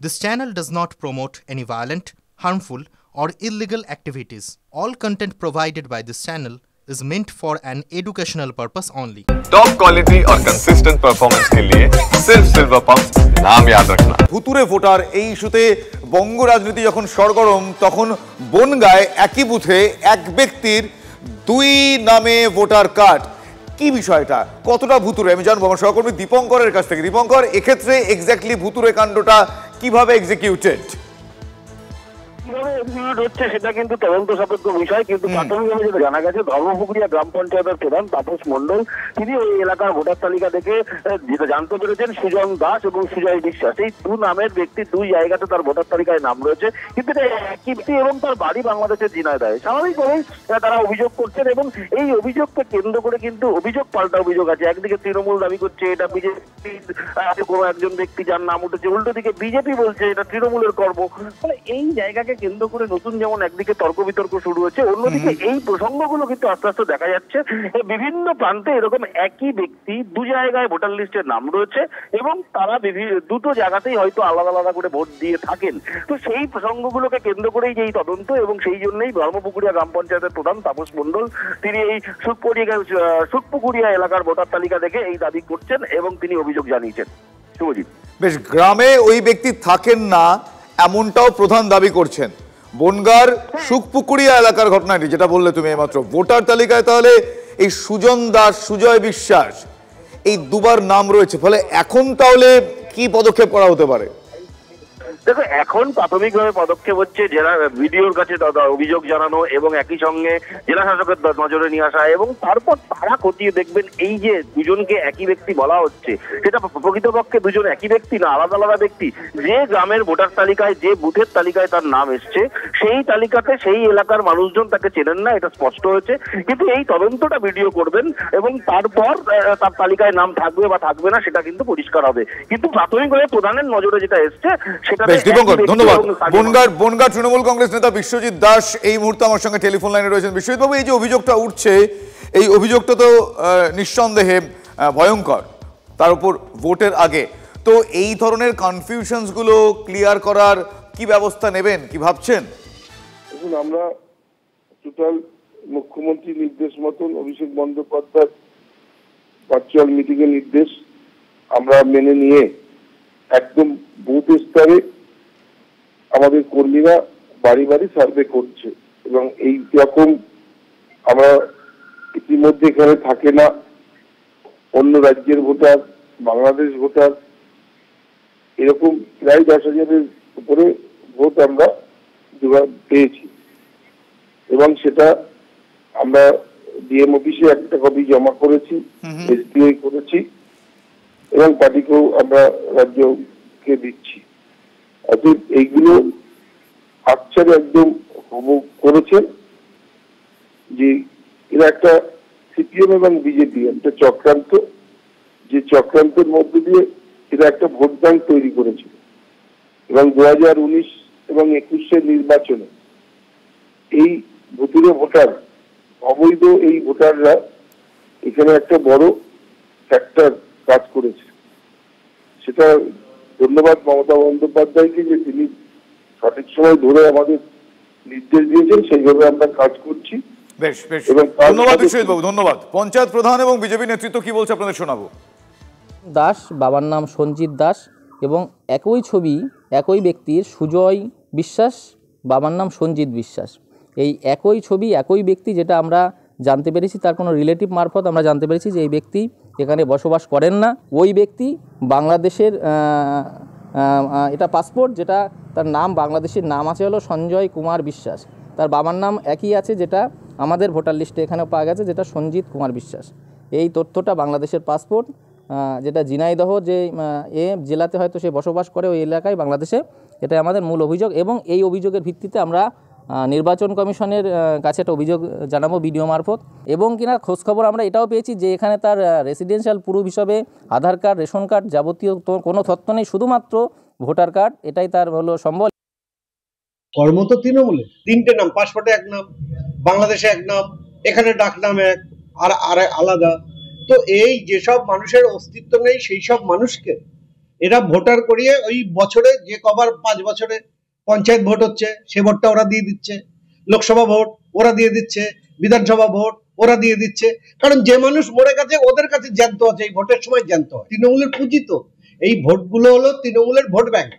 This channel does not promote any violent, harmful, or illegal activities. All content provided by this channel is meant for an educational purpose only. Top quality और consistent performance के लिए सिर्फ silver pump नाम याद रखना। ভুতুরে voter এই ইস্যুতে বঙ্গ রাজনীতি যখন সরগরম তখন বনগাঁয় একই বুথে এক ব্যক্তির দুই নামে ভোটার কার্ড। কি বিষয়টা কতটা ভুতুরে আমি জানবো আমার সহকর্মী দীপঙ্করের কাছ থেকে। দীপঙ্কর, এক্ষেত্রে এক্স্যাক্টলি ভুতুরে কাণ্ডটা কিভাবে এক্সিকিউটেড? হচ্ছে সেটা কিন্তু তদন্ত সাপেক্ষ বিষয়, কিন্তু প্রাথমিকভাবে যেটা জানা গেছে ধর্মপুকুরিয়া গ্রাম পঞ্চায়েতের প্রধান তাপস মণ্ডল তিনি ওই এলাকার ভোটার তালিকা থেকে যেটা জানতে পেরেছেন সুজন দাস এবং সুজয় বিশ্বাস এই দু নামের ব্যক্তি দুই জায়গাতে তার ভোটার তালিকায় নাম রয়েছে, কিন্তু একই ব্যক্তি এবং তার বাড়ি বাংলাদেশের ঝিনাইদহে। স্বাভাবিকভাবেই তারা অভিযোগ করছেন এবং এই অভিযোগকে কেন্দ্র করে কিন্তু অভিযোগ পাল্টা অভিযোগ আছে। একদিকে তৃণমূল দাবি করছে এটা বিজেপি কোনো একজন ব্যক্তি যার নাম উঠেছে, উল্টো দিকে বিজেপি বলছে এটা তৃণমূলের কর্ম। মানে এই জায়গাকে কেন্দ্র করে নতুন যেমন একদিকে তর্ক বিতর্ক শুরু হচ্ছে, অন্যদিকে এই প্রসঙ্গগুলো কিন্তু আস্তে আস্তে দেখা যাচ্ছে বিভিন্ন প্রান্তে এরকম একই ব্যক্তি দু জায়গায় ভোটার লিস্টের নাম রয়েছে এবং তারা দুটো জায়গাতেই হয়তো আলাদা আলাদা করে ভোট দিয়ে থাকেন। তো সেই প্রসঙ্গগুলোকে কেন্দ্র করেই যে এই তদন্ত এবং সেই জন্যই ধর্মপুকুরিয়া গ্রাম পঞ্চায়েতের প্রধান তাপস মণ্ডল তিনি এই সুখপুকুরিয়া এলাকার ভোটার তালিকা দেখে এই দাবি করছেন এবং তিনি অভিযোগ জানিয়েছেন। শুভজিৎ, বেশ, গ্রামে ওই ব্যক্তি থাকেন না এমনটাও প্রধান দাবি করছেন। বনগাঁর সুখপুকুরিয়া এলাকার ঘটনাটি যেটা বললে তুমি এইমাত্র, ভোটার তালিকায় তাহলে এই সুজন দাস সুজয় বিশ্বাস এই দুবার নাম রয়েছে, ফলে এখন তাহলে কি পদক্ষেপ করা হতে পারে? দেখো, এখন প্রাথমিকভাবে পদক্ষেপ হচ্ছে জেলা ভিডিওর কাছে অভিযোগ জানানো এবং একই সঙ্গে জেলা শাসকের নজরে নিয়ে আসা এবং তারপর তারা খতিয়ে দেখবেন এই যে দুজনকে একই ব্যক্তি বলা হচ্ছে সেটা প্রকৃতপক্ষে দুজন একই ব্যক্তি না আলাদা আলাদা ব্যক্তি। যে গ্রামের ভোটার তালিকায় যে বুথের তালিকায় তার নাম এসছে সেই তালিকাতে সেই এলাকার মানুষজন তাকে চেনেন না, এটা স্পষ্ট হয়েছে। কিন্তু এই তদন্তটা ভিডিও করবেন এবং তারপর তার তালিকায় নাম থাকবে বা থাকবে না সেটা কিন্তু পরিষ্কার হবে। কিন্তু প্রাথমিকভাবে প্রধানের নজরে যেটা এসছে সেটা ধন্যবাদ। বনগাঁ তৃণমূল কংগ্রেস নেতা বিশ্বজিৎ দাস এই মুহূর্তে আমার সঙ্গে টেলিফোন লাইনে রয়েছেন। বিশ্বজিৎ বাবু, এই যে অভিযোগটা উঠছে এই অভিযোগটা তো নিঃসন্দেহে ভয়ঙ্কর, তার উপর ভোটের আগে। তো এই ধরনের কনফিউশনস গুলো ক্লিয়ার করার কি ব্যবস্থা নেবেন, কি ভাবছেন? দেখুন, আমরা টোটাল মুখ্যমন্ত্রীর নির্দেশ মতন অভিষেক বন্দ্যোপাধ্যায় ভার্চুয়াল মিটিং এর নির্দেশ আমরা মেনে নিয়ে একদম বুথ স্তরে আমাদের কর্মীরা বাড়ি বাড়ি সার্ভে করছে এবং এই রকম আমরা ইতিমধ্যে এখানে থাকে না অন্য রাজ্যের ভোটার, বাংলাদেশ ভোটার, এরকম প্রায় 10,000-এর উপরে ভোট আমরা পেয়েছি এবং সেটা আমরা ডিএম অফিসে একটা কপি জমা করেছি, এসডিআই করেছি এবং পার্টিকেও আমরা রাজ্যকে দিচ্ছি। অতএব এইগুলো আকছারে একদম করেছেন যে এরা একটা সিপিএম এবং বিজেপি একটা চক্রান্ত, যে চক্রান্তের মধ্যে দিয়ে এরা একটা ভোট ব্যাংক তৈরি করেছিল এবং 2019 এবং 21-এর নির্বাচনে এই ভুতুরে ভোটার অবৈধ এই ভোটাররা এখানে একটা বড় ফ্যাক্টর কাজ করেছে। সেটা ধন্যবাদ মমতা বন্দ্যোপাধ্যায়কে যে তিনি সঠিক সময় ধরে আমাদের নির্দেশ দিয়েছেন, সেইভাবে আমরা কাজ করছি। বেশ বেশ, ধন্যবাদ বিশ্বজিৎ বাবু, ধন্যবাদ। পঞ্চায়েত প্রধান এবং বিজেপি নেতৃত্ব কি বলছে আপনাদের শোনাবো। দাস, বাবার নাম সঞ্জিত দাস এবং একই ছবি একই ব্যক্তির সুজয় বিশ্বাস, বাবার নাম সঞ্জিত বিশ্বাস। এই একই ছবি একই ব্যক্তি, যেটা আমরা জানতে পেরেছি তার কোনো রিলেটিভ মারফত আমরা জানতে পেরেছি যে এই ব্যক্তি এখানে বসবাস করেন না। ওই ব্যক্তি বাংলাদেশের এটা পাসপোর্ট, যেটা তার নাম বাংলাদেশের নাম আছে হলো সঞ্জয় কুমার বিশ্বাস। তার বাবার নাম একই আছে যেটা আমাদের ভোটার লিস্টে এখানেও পাওয়া গেছে, যেটা সঞ্জিত কুমার বিশ্বাস। এই তথ্যটা বাংলাদেশের পাসপোর্ট, যেটা ঝিনাইদহ যে জেলাতে হয়তো সে বসবাস করে ওই এলাকায় বাংলাদেশে, এটাই আমাদের মূল অভিযোগ। এবং এই অভিযোগের ভিত্তিতে আমরা নির্বাচন কমিশনের কাছে একটা অভিযোগ জানাবো ভিডিও মারফত। এবং কিনা খোঁজখবর আমরা এটাও পেয়েছি যে এখানে তার রেসিডেন্সিয়াল প্রুফ হিসাবে আধার কার্ড, রেশন কার্ড, যাবতীয় কোনো তথ্য নেই, শুধুমাত্র ভোটার কার্ড, এটাই তার হলো সম্বল। কর্ম তো তৃণমূলের, 3টে নাম, পাসপোর্টে এক নাম, বাংলাদেশে এক নাম, এখানে ডাক নাম এক আর আলাদা। তো এই যেসব মানুষের অস্তিত্ব নেই সেই সব মানুষকে এরা ভোটার করিয়ে ওই বছরে যে কবার 5 বছরে পঞ্চায়েত ভোট হচ্ছে সে ভোটটা ওরা দিয়ে দিচ্ছে, লোকসভা ভোট ওরা দিয়ে দিচ্ছে, বিধানসভা ভোট ওরা দিয়ে দিচ্ছে। কারণ যে মানুষ মরে গেছে ওদের কাছে জ্যান্ত আছে, এই ভোটের সময় জ্যান্ত হয়। তৃণমূলের পুঁজি তো, এই ভোটগুলো হলো তৃণমূলের ভোট ব্যাংক।